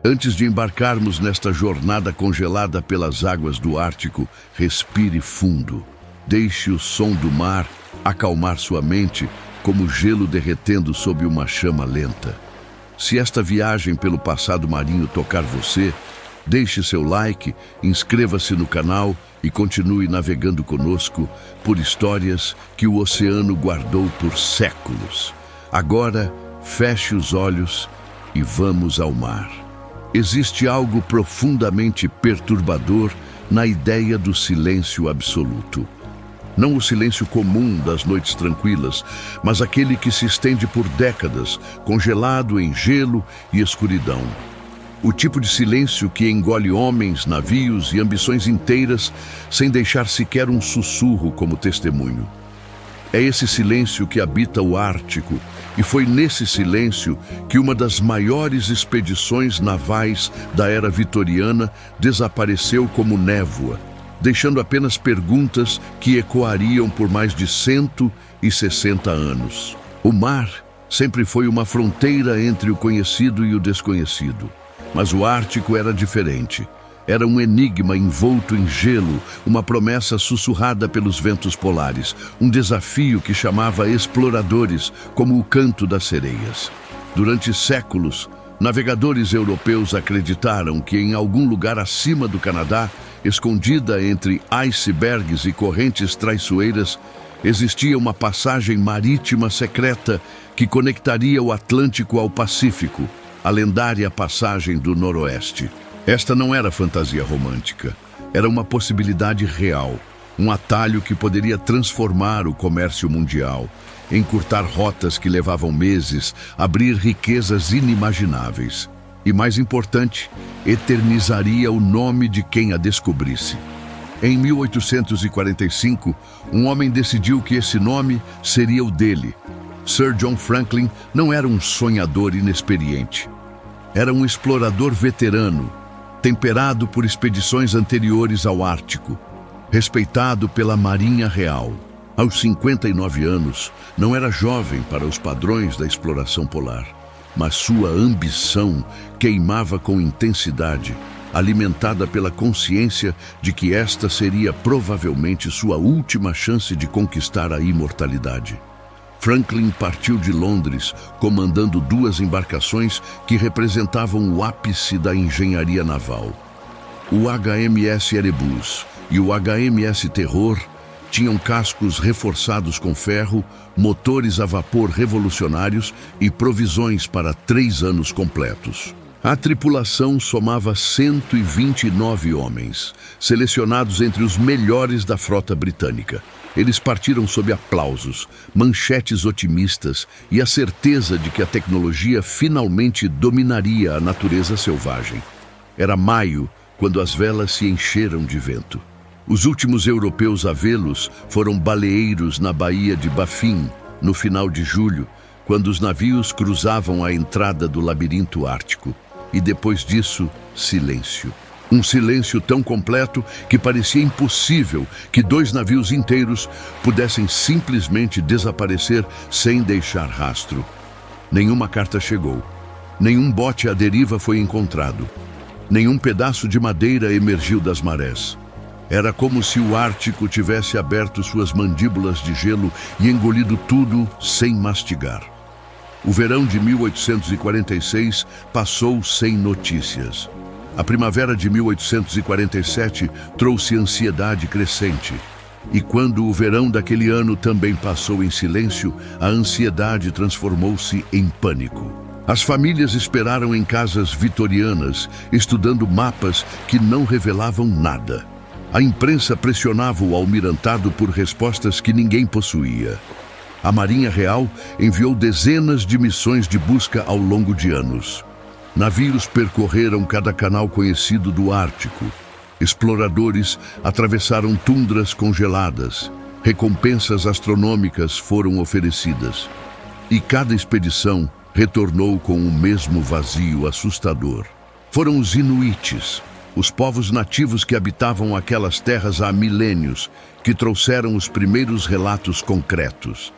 Antes de embarcarmos nesta jornada congelada pelas águas do Ártico, respire fundo. Deixe o som do mar acalmar sua mente, como gelo derretendo sob uma chama lenta. Se esta viagem pelo passado marinho tocar você, deixe seu like, inscreva-se no canal e continue navegando conosco por histórias que o oceano guardou por séculos. Agora, feche os olhos e vamos ao mar. Existe algo profundamente perturbador na ideia do silêncio absoluto. Não o silêncio comum das noites tranquilas, mas aquele que se estende por décadas, congelado em gelo e escuridão. O tipo de silêncio que engole homens, navios e ambições inteiras sem deixar sequer um sussurro como testemunho. É esse silêncio que habita o Ártico, e foi nesse silêncio que uma das maiores expedições navais da era vitoriana desapareceu como névoa, deixando apenas perguntas que ecoariam por mais de 160 anos. O mar sempre foi uma fronteira entre o conhecido e o desconhecido, mas o Ártico era diferente. Era um enigma envolto em gelo, uma promessa sussurrada pelos ventos polares, um desafio que chamava exploradores como o canto das sereias. Durante séculos, navegadores europeus acreditaram que em algum lugar acima do Canadá, escondida entre icebergs e correntes traiçoeiras, existia uma passagem marítima secreta que conectaria o Atlântico ao Pacífico, a lendária Passagem do Noroeste. Esta não era fantasia romântica, era uma possibilidade real, um atalho que poderia transformar o comércio mundial, encurtar rotas que levavam meses, abrir riquezas inimagináveis. E mais importante, eternizaria o nome de quem a descobrisse. Em 1845, um homem decidiu que esse nome seria o dele. Sir John Franklin não era um sonhador inexperiente. Era um explorador veterano, temperado por expedições anteriores ao Ártico, respeitado pela Marinha Real. Aos 59 anos, não era jovem para os padrões da exploração polar, mas sua ambição queimava com intensidade, alimentada pela consciência de que esta seria provavelmente sua última chance de conquistar a imortalidade. Franklin partiu de Londres, comandando 2 embarcações que representavam o ápice da engenharia naval. O HMS Erebus e o HMS Terror tinham cascos reforçados com ferro, motores a vapor revolucionários e provisões para 3 anos completos. A tripulação somava 129 homens, selecionados entre os melhores da frota britânica. Eles partiram sob aplausos, manchetes otimistas e a certeza de que a tecnologia finalmente dominaria a natureza selvagem. Era maio, quando as velas se encheram de vento. Os últimos europeus a vê-los foram baleeiros na Baía de Baffin, no final de julho, quando os navios cruzavam a entrada do labirinto ártico. E depois disso, silêncio. Um silêncio tão completo que parecia impossível que 2 navios inteiros pudessem simplesmente desaparecer sem deixar rastro. Nenhuma carta chegou. Nenhum bote à deriva foi encontrado. Nenhum pedaço de madeira emergiu das marés. Era como se o Ártico tivesse aberto suas mandíbulas de gelo e engolido tudo sem mastigar. O verão de 1846 passou sem notícias. A primavera de 1847 trouxe ansiedade crescente. E quando o verão daquele ano também passou em silêncio, a ansiedade transformou-se em pânico. As famílias esperaram em casas vitorianas, estudando mapas que não revelavam nada. A imprensa pressionava o almirantado por respostas que ninguém possuía. A Marinha Real enviou dezenas de missões de busca ao longo de anos. Navios percorreram cada canal conhecido do Ártico. Exploradores atravessaram tundras congeladas. Recompensas astronômicas foram oferecidas. E cada expedição retornou com o mesmo vazio assustador. Foram os Inuites, os povos nativos que habitavam aquelas terras há milênios, que trouxeram os primeiros relatos concretos.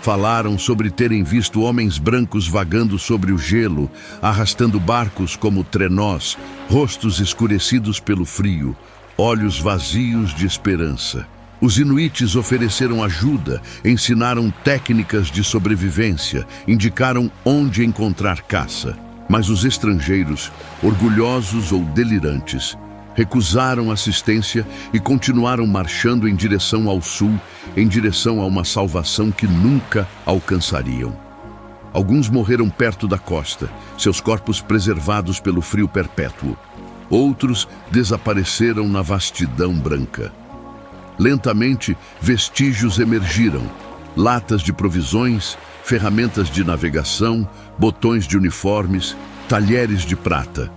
Falaram sobre terem visto homens brancos vagando sobre o gelo, arrastando barcos como trenós, rostos escurecidos pelo frio, olhos vazios de esperança. Os inuites ofereceram ajuda, ensinaram técnicas de sobrevivência, indicaram onde encontrar caça. Mas os estrangeiros, orgulhosos ou delirantes, recusaram assistência e continuaram marchando em direção ao sul, em direção a uma salvação que nunca alcançariam. Alguns morreram perto da costa, seus corpos preservados pelo frio perpétuo. Outros desapareceram na vastidão branca. Lentamente, vestígios emergiram: latas de provisões, ferramentas de navegação, botões de uniformes, talheres de prata.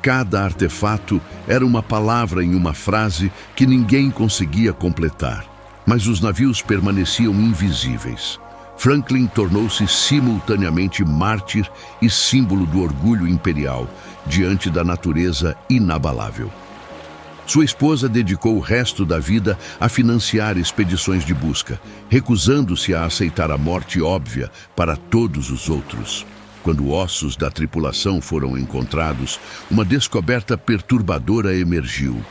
Cada artefato era uma palavra em uma frase que ninguém conseguia completar. Mas os navios permaneciam invisíveis. Franklin tornou-se simultaneamente mártir e símbolo do orgulho imperial diante da natureza inabalável. Sua esposa dedicou o resto da vida a financiar expedições de busca, recusando-se a aceitar a morte óbvia para todos os outros. Quando ossos da tripulação foram encontrados, uma descoberta perturbadora emergiu: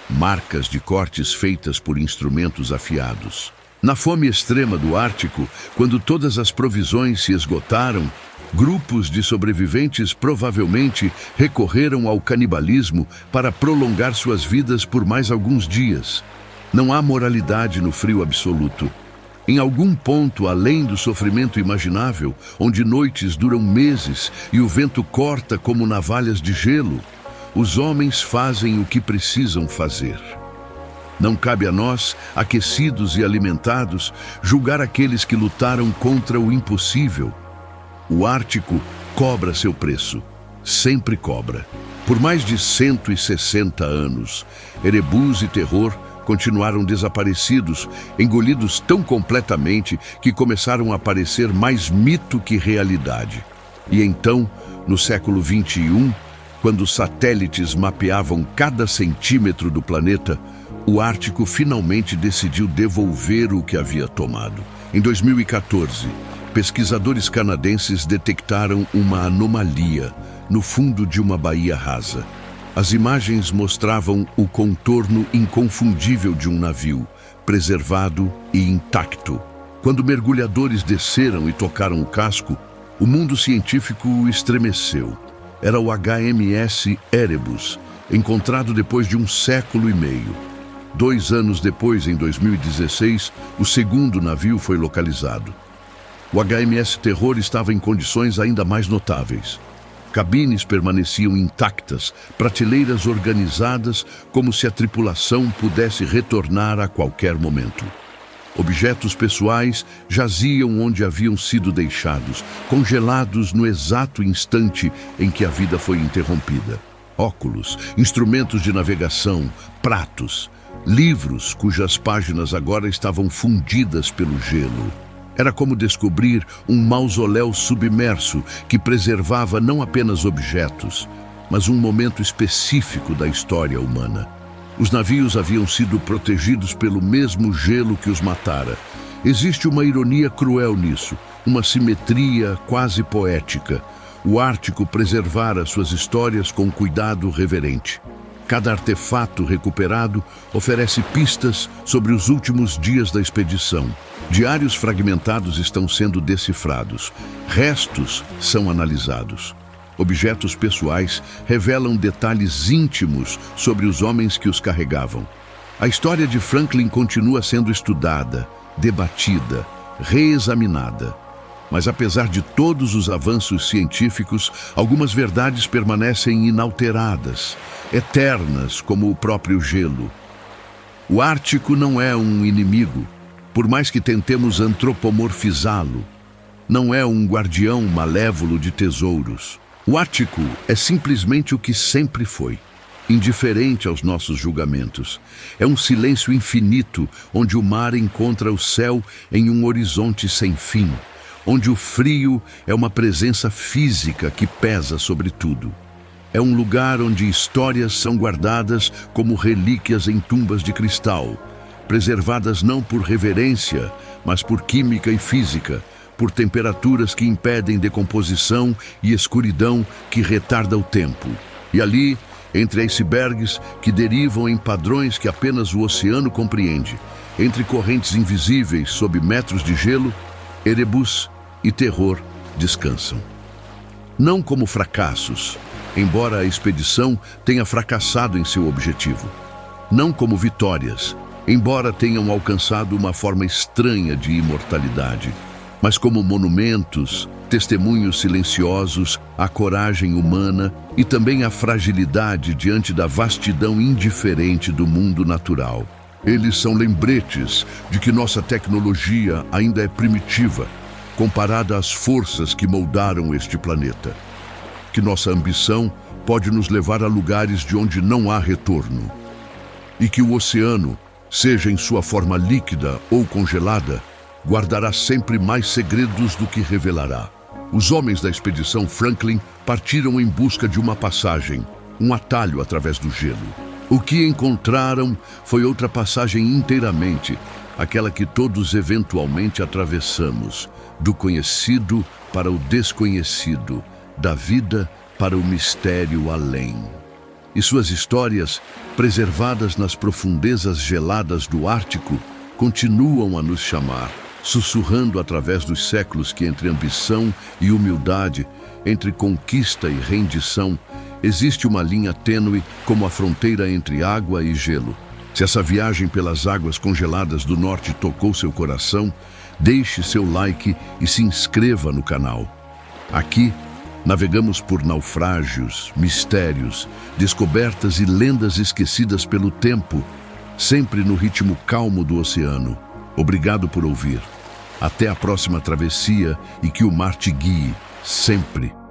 marcas de cortes feitas por instrumentos afiados. Na fome extrema do Ártico, quando todas as provisões se esgotaram, grupos de sobreviventes provavelmente recorreram ao canibalismo para prolongar suas vidas por mais alguns dias. Não há moralidade no frio absoluto. Em algum ponto além do sofrimento imaginável, onde noites duram meses e o vento corta como navalhas de gelo, os homens fazem o que precisam fazer. Não cabe a nós, aquecidos e alimentados, julgar aqueles que lutaram contra o impossível. O Ártico cobra seu preço, sempre cobra. Por mais de 160 anos, Erebus e Terror continuaram desaparecidos, engolidos tão completamente que começaram a parecer mais mito que realidade. E então, no século XXI, quando satélites mapeavam cada centímetro do planeta, o Ártico finalmente decidiu devolver o que havia tomado. Em 2014, pesquisadores canadenses detectaram uma anomalia no fundo de uma baía rasa. As imagens mostravam o contorno inconfundível de um navio, preservado e intacto. Quando mergulhadores desceram e tocaram o casco, o mundo científico estremeceu. Era o HMS Erebus, encontrado depois de 1,5 séculos. 2 anos depois, em 2016, o segundo navio foi localizado. O HMS Terror estava em condições ainda mais notáveis. Cabines permaneciam intactas, prateleiras organizadas como se a tripulação pudesse retornar a qualquer momento. Objetos pessoais jaziam onde haviam sido deixados, congelados no exato instante em que a vida foi interrompida. Óculos, instrumentos de navegação, pratos, livros cujas páginas agora estavam fundidas pelo gelo. Era como descobrir um mausoléu submerso que preservava não apenas objetos, mas um momento específico da história humana. Os navios haviam sido protegidos pelo mesmo gelo que os matara. Existe uma ironia cruel nisso, uma simetria quase poética. O Ártico preservara suas histórias com cuidado reverente. Cada artefato recuperado oferece pistas sobre os últimos dias da expedição. Diários fragmentados estão sendo decifrados. Restos são analisados. Objetos pessoais revelam detalhes íntimos sobre os homens que os carregavam. A história de Franklin continua sendo estudada, debatida, reexaminada. Mas apesar de todos os avanços científicos, algumas verdades permanecem inalteradas, eternas como o próprio gelo. O Ártico não é um inimigo, por mais que tentemos antropomorfizá-lo. Não é um guardião malévolo de tesouros. O Ártico é simplesmente o que sempre foi, indiferente aos nossos julgamentos. É um silêncio infinito, onde o mar encontra o céu em um horizonte sem fim, onde o frio é uma presença física que pesa sobre tudo. É um lugar onde histórias são guardadas como relíquias em tumbas de cristal, preservadas não por reverência, mas por química e física, por temperaturas que impedem decomposição e escuridão que retarda o tempo. E ali, entre icebergs que derivam em padrões que apenas o oceano compreende, entre correntes invisíveis sob metros de gelo, Erebus e Terror descansam. Não como fracassos, embora a expedição tenha fracassado em seu objetivo. Não como vitórias, embora tenham alcançado uma forma estranha de imortalidade, mas como monumentos, testemunhos silenciosos à coragem humana e também à fragilidade diante da vastidão indiferente do mundo natural. Eles são lembretes de que nossa tecnologia ainda é primitiva, comparada às forças que moldaram este planeta. Que nossa ambição pode nos levar a lugares de onde não há retorno. E que o oceano, seja em sua forma líquida ou congelada, guardará sempre mais segredos do que revelará. Os homens da expedição Franklin partiram em busca de uma passagem, um atalho através do gelo. O que encontraram foi outra passagem inteiramente, aquela que todos eventualmente atravessamos, do conhecido para o desconhecido, da vida para o mistério além. E suas histórias, preservadas nas profundezas geladas do Ártico, continuam a nos chamar, sussurrando através dos séculos que entre ambição e humildade, entre conquista e rendição, existe uma linha tênue como a fronteira entre água e gelo. Se essa viagem pelas águas congeladas do norte tocou seu coração, deixe seu like e se inscreva no canal. Aqui, navegamos por naufrágios, mistérios, descobertas e lendas esquecidas pelo tempo, sempre no ritmo calmo do oceano. Obrigado por ouvir. Até a próxima travessia e que o mar te guie, sempre.